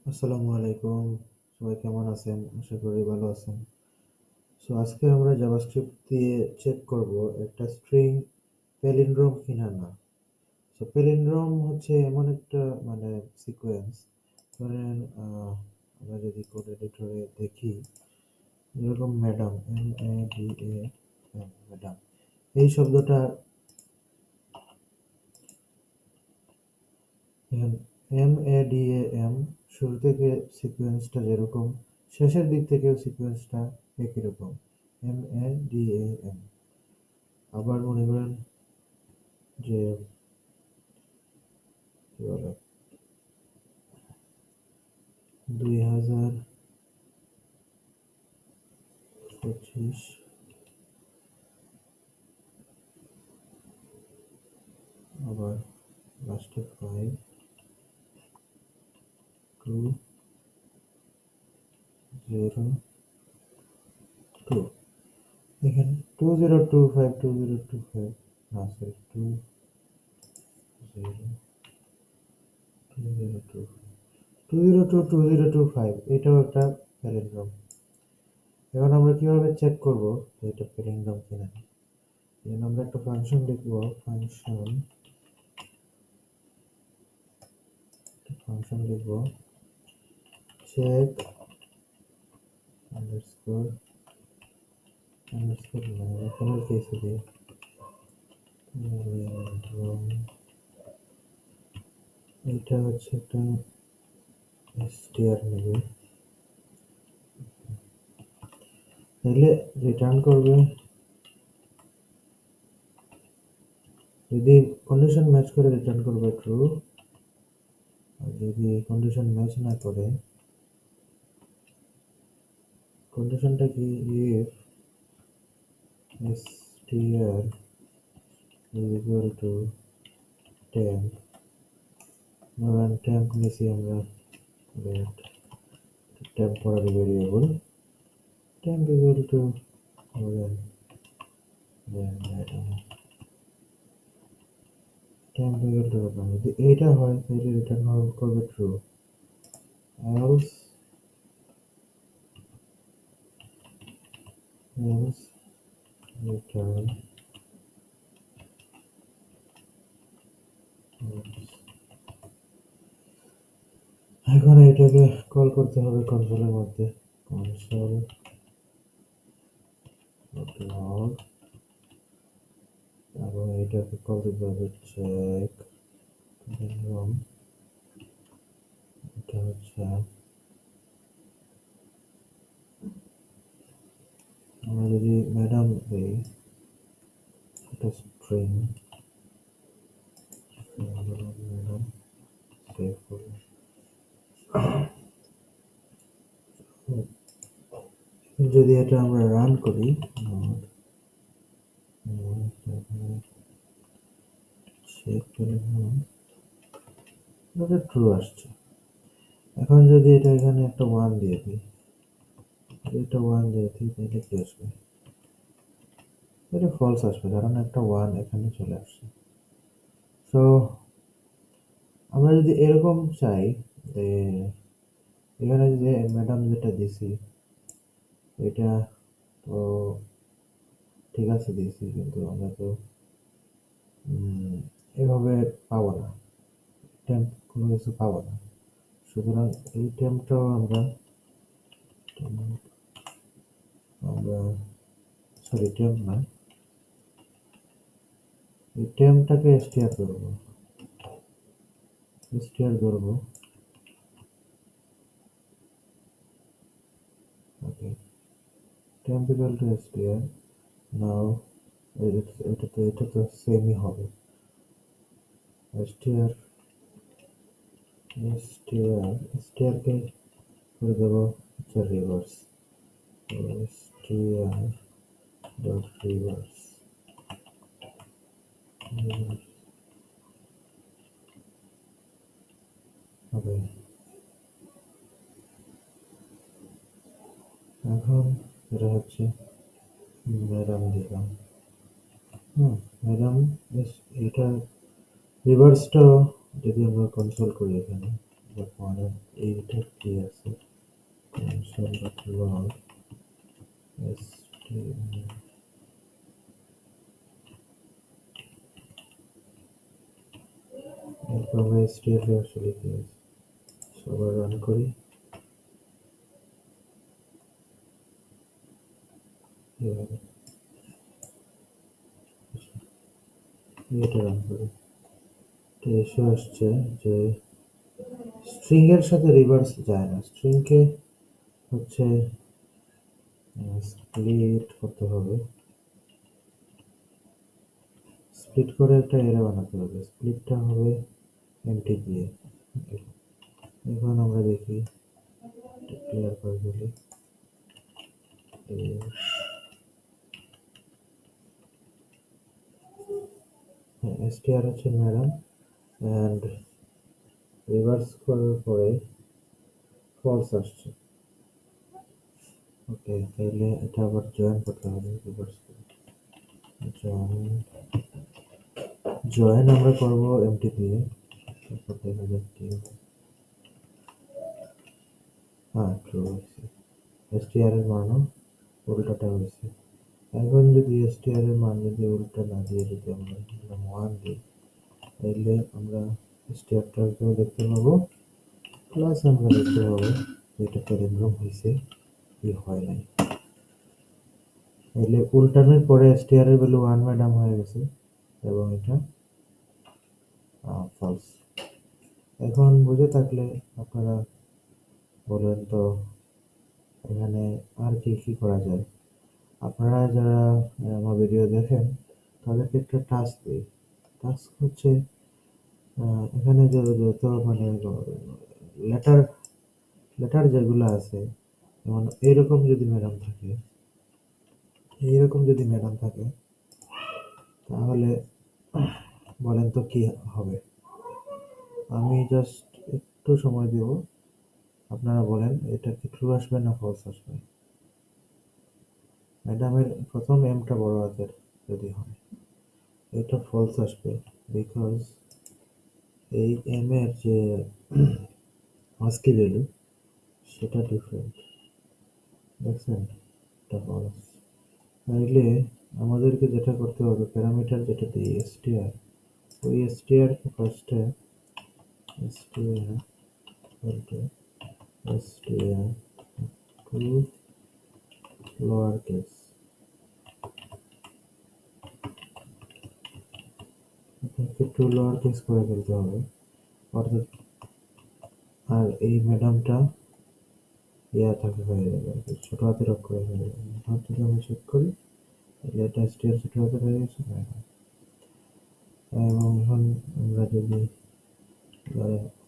আসসালামু আলাইকুম। সবাই কেমন আছেন? আশা করি ভালো আছেন। আজকে আমরা জাভাস্ক্রিপ্ট দিয়ে চেক করব একটা স্ট্রিং প্যালিন্ড্রোম কিনা না। প্যালিন্ড্রোম হচ্ছে এমন একটা মানে সিকোয়েন্স। ধরেন আমরা যদি কোড এডিটরে দেখি, যেরকম ম্যাডাম, ম্যাডাম, এই শব্দটা MADAM শুরু থেকে সিকোয়েন্সটা যেরকম, শেষের দিক থেকেও সিকোয়েন্সটা একই রকম, MADAM। আবার মনে করেন যে কি বলে 2025, আবার লাস্টে 5 2 0 2, এখানে 2025 না সরি 2025 এটাও একটা প্যালিন্ড্রোম। এখন আমরা কিভাবে চেক করব যে এটা প্যালিন্ড্রোম কিনা? এখানে আমরা একটা ফাংশন লিখব, চেক আন্ডারস্কোর আন্ডারস্কোর এখানে কেসে দিই প্যালিন্ড্রোম। এটা হচ্ছে একটা str নেবে, তাহলে রিটার্ন করবে যদি কন্ডিশন ম্যাচ করে রিটার্ন করবে ট্রু, আর যদি কন্ডিশন ম্যাচ না করে, কন্ডিশনটা কি, if str is equal to temp, ধরেন temp নিছি আমরা, temporary variable, temp is equal to ধরেন temp is equal to যদি এইটা হয় তাহলে রিটার্ন করবে ট্রু, else return false। এখন এটাকে কল করতে হবে কনসোলের মধ্যে, কনসোল লগ, এবং এটাকে কল দিতে হবে চেক প্যালিন্ড্রোম। এটা হচ্ছে আমরা যদি ম্যাডাম দিই, এটা স্ট্রিং, ম্যাডাম সেভ করব। যদি এটা আমরা রান করি, চেক প্যালিন্ড্রোম, এটা ট্রু আসছে। এখন যদি এটা এখানে একটা 1 দিয়ে দিই, এটা 1 দিয়ে দিই, তাহলে কি আসবে? এটা ফলস আসবে, কারণ একটা 1 এখানে চলে আসছে। সো আমরা যদি এরকম চাই যে এখানে যে ম্যাডাম যেটা দিছি এটা তো ঠিক আছে দিয়েছি, কিন্তু আমরা তো এভাবে পাবো না, টেম্প কোনো কিছু পাবো না। সুতরাং এই টেম্পটাও আমরা আমরা সরি টেম্প না, এই টেম্পটাকে str করবো, ওকে, টেম্প ইকুয়াল টু str। নাও এটা তো সেমই হবে, str str কে করে দেবো হচ্ছে রিভার্স, str ডট রিভার্স হবে। এখন এটা হচ্ছে ম্যাডাম দিলাম, ম্যাডাম, এটা রিভার্সটা যদি আমরা কনসোল করি এখানে, মানে এইটা কি log str এরপর আমরা str আসলে কি আছে সবার রান করি এভাবে এটা রান করি তো এসে আসছে যে স্ট্রিং এর সাথে রিভার্স যায় না স্ট্রিং কে হচ্ছে স্প্লিট করতে হবে স্প্লিট করে একটা অ্যারে বানাতে হবে স্প্লিটটা হবে এমটি দিয়ে এখন আমরা দেখি ক্লিয়ার করে দিলি str হচ্ছে ম্যাডাম এন্ড রিভার্স করার পরে ফলস আসছে ওকে তাহলে এটা আবার জয়েন করতে হবে রিভার্স করে জয়েন আমরা করব এমটি দিয়ে তারপর দেখা যাক কি হ্যাঁ ট্রু হয়েছে str এর মানও উল্টাটা হয়েছে এখন যদি str এর মান যদি উল্টা না দিয়ে যদি আমরা 1 দিই তাহলে আমরা str টাকেও দেখতে পাবো প্লাস আমরা দেখতে পাবো এটা প্যালিন্ড্রোম হয়েছে কি হয় নাই তাহলে উল্টানোর পরে str এর ভ্যালু 1 ম্যাডাম হয়ে গেছে এবং এটা ফলস এখন বুঝে থাকলে আপনারা বলেন তো এখানে আর কি কি করা যায় আপনারা যারা আমার ভিডিও দেখেন তাদেরকে একটা টাস্ক দিই টাস্ক হচ্ছে এখানে যত মানে লেটার লেটার যেগুলো আছে যেমন এইরকম যদি ম্যাডাম থাকে তাহলে বলেন তো কি হবে আমি জাস্ট একটু সময় দেব আপনারা বলেন এটা কি ট্রু আসবে না ফলস আসবে ম্যাডামের প্রথম এমটা বড় হাতের যদি হয় এটা ফলস আসবে বিকজ এই এম এর যে আস্কি ভ্যালু সেটা ডিফারেন্ট দেখছেন এটা ফলস তাইলে আমাদেরকে যেটা করতে হবে প্যারামিটার যেটা দিই str ওই str কে ফার্স্টে str str to lower case এটাকে টু লোয়ার কেস করে ফেলতে হবে অর্থাৎ আর এই ম্যাডামটা ইয়া থাকে হয়ে যাবে ছোট হাতের অক্ষরে হয়ে যাবে এখন যদি আমি চেক করি তাহলে এটা str ছোট হাতের হয়ে গেছে এবং এখন আমরা যদি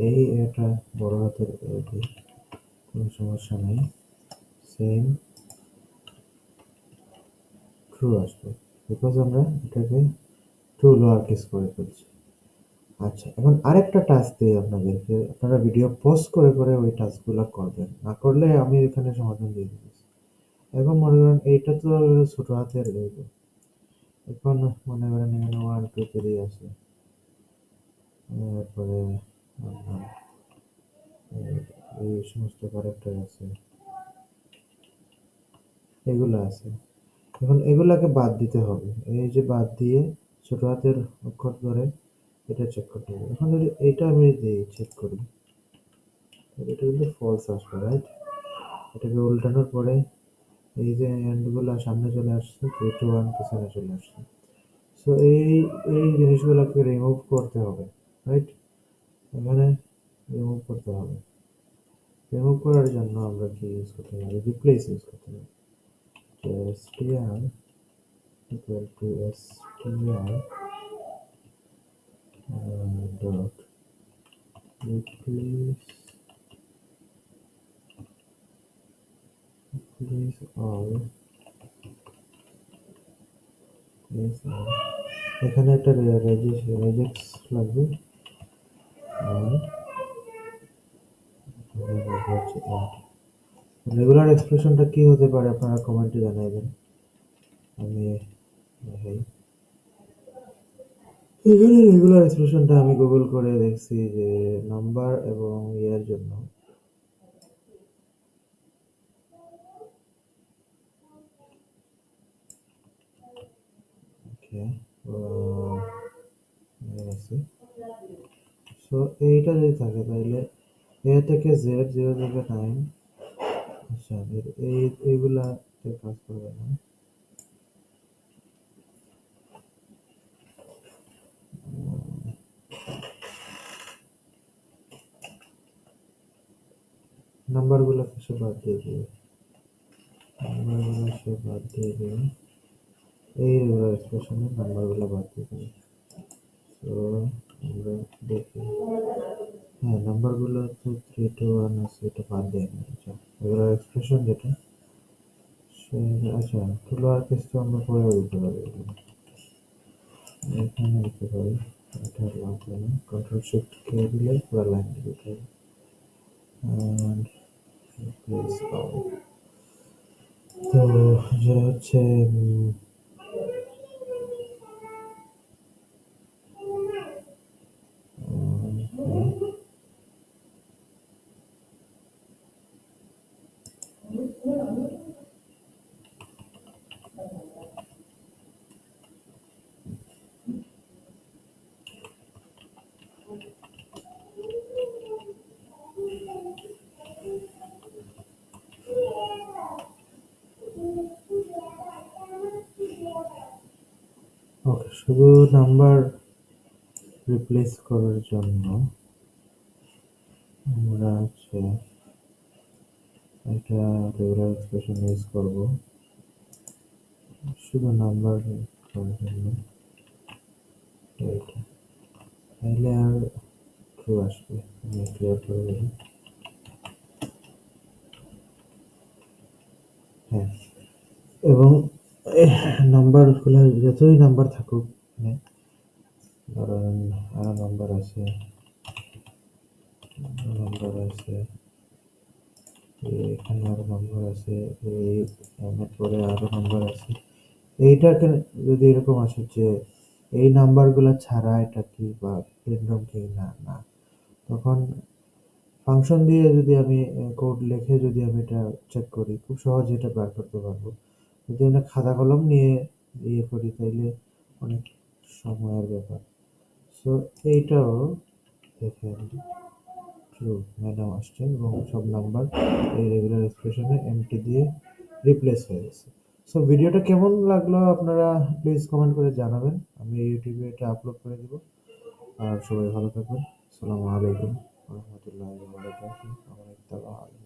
এই এটা বড় হাতের দিই কোনো সমস্যা নেই সেম ট্রু আসবে বিকজ আমরা এটাকে টু লোয়ার কেস করে ফেলছি আচ্ছা এখন আরেকটা টাস্ক দিই আপনাদেরকে আপনারা ভিডিও পজ করে করে ওই টাস্কগুলো করবেন না করলে আমি এখানে সমাধান দিয়ে দিচ্ছি এখন মনে করেন এইটা তো ছোট হাতের এখন মনে করেন এখানে 1 2 3 আছে তারপরে এই সমস্ত ক্যারেক্টার আছে এগুলো আছে এখন এগুলাকে বাদ দিতে হবে এই যে বাদ দিয়ে ছোট হাতের অক্ষর ধরে এটা চেক করতে হবে এখন যদি এটা আমি দিই চেক করি এটা কিন্তু ফলস আসবে রাইট এটাকে উল্টানোর পরে এই যে এন্ডগুলো সামনে চলে আসছে 3 to 1 পিছনে চলে আসছে সো এই জিনিসগুলোকে রিমুভ করতে হবে রাইট এখানে রিমুভ করতে হবে রিমুভ করার জন্য আমরা কি ইউজ করতে পারি রিপ্লেস ইউজ করতে পারি তো str equal to str dot replace all এখানে একটা রেজেক্স লাগবে রেগুলার এক্সপ্রেশনটা কি হতে পারে আপনারা কমেন্টে জানাবেন আমি দেখাই এখানে রেগুলার এক্সপ্রেশনটা আমি গুগল করে দেখছি যে নাম্বার এবং ইয়ার জন্য ওকে, আছে। সো এইটা যদি থাকে তাহলে এ থেকে জেড 0 থেকে 9, আচ্ছা এইগুলাতে কাজ করবে না। নাম্বারগুলো কিছু বাদ দিয়ে দিবে, নাম্বারগুলো সে বাদ দিয়ে দিবে, এই রেগুলার এক্সপ্রেশনের নাম্বারগুলো বাদ দিয়ে দিবে। তো আমরা দেখি, হ্যাঁ নাম্বারগুলো তো 3 to 1 আছে, এটা বাদ দেয় না। আচ্ছা রেগুলার এক্সপ্রেশন যেটা আচ্ছা লোয়ার কেস তো আমরা পরেও দিতে পারি, এখানে দিতে পারি, এটা লাগবে না। কন্ট্রোল শিফট কে দিলে পুরো লাইন দিতে হবে। And replace all. তো যে হচ্ছে ওকে, শুধু নাম্বার রিপ্লেস করার জন্য আমরা হচ্ছে একটা রেগুলার এক্সপ্রেশন ইউজ করব, শুধু নাম্বার করার জন্য। এইটা তাহলে আর ট্রু আসবে, আমি ক্লিয়ার করে দেবো। হ্যাঁ, এবং নাম্বারগুলো যতই নাম্বার থাকুক, মানে ধরেন আরো নাম্বার আছে, এখানে আরো নাম্বার আছে, এই এর পরে আরো নাম্বার আছে। এইটাকে যদি এরকম আসে যে এই নাম্বারগুলো ছাড়া এটা কি বা প্যালিন্ড্রোম কি না, না, তখন ফাংশন দিয়ে যদি আমি কোড লিখে যদি আমি এটা চেক করি, খুব সহজে এটা বার করতে পারবো। যদি আমরা খাতা কলম নিয়ে ইয়ে করি তাইলে অনেক সময়ের ব্যাপার। সো এইটাও দেখেন ট্রু ম্যাডাম আসছে এবং সব নাম্বার এই রেগুলার এক্সপ্রেশনে এমটি দিয়ে রিপ্লেস হয়ে গেছে। সো ভিডিওটা কেমন লাগলো আপনারা প্লিজ কমেন্ট করে জানাবেন, আমি ইউটিউবে এটা আপলোড করে দিব। আর সবাই ভালো থাকবেন। আসসালামু আলাইকুম ওয়া রাহমাতুল্লাহি ওয়া বারাকাতুহু।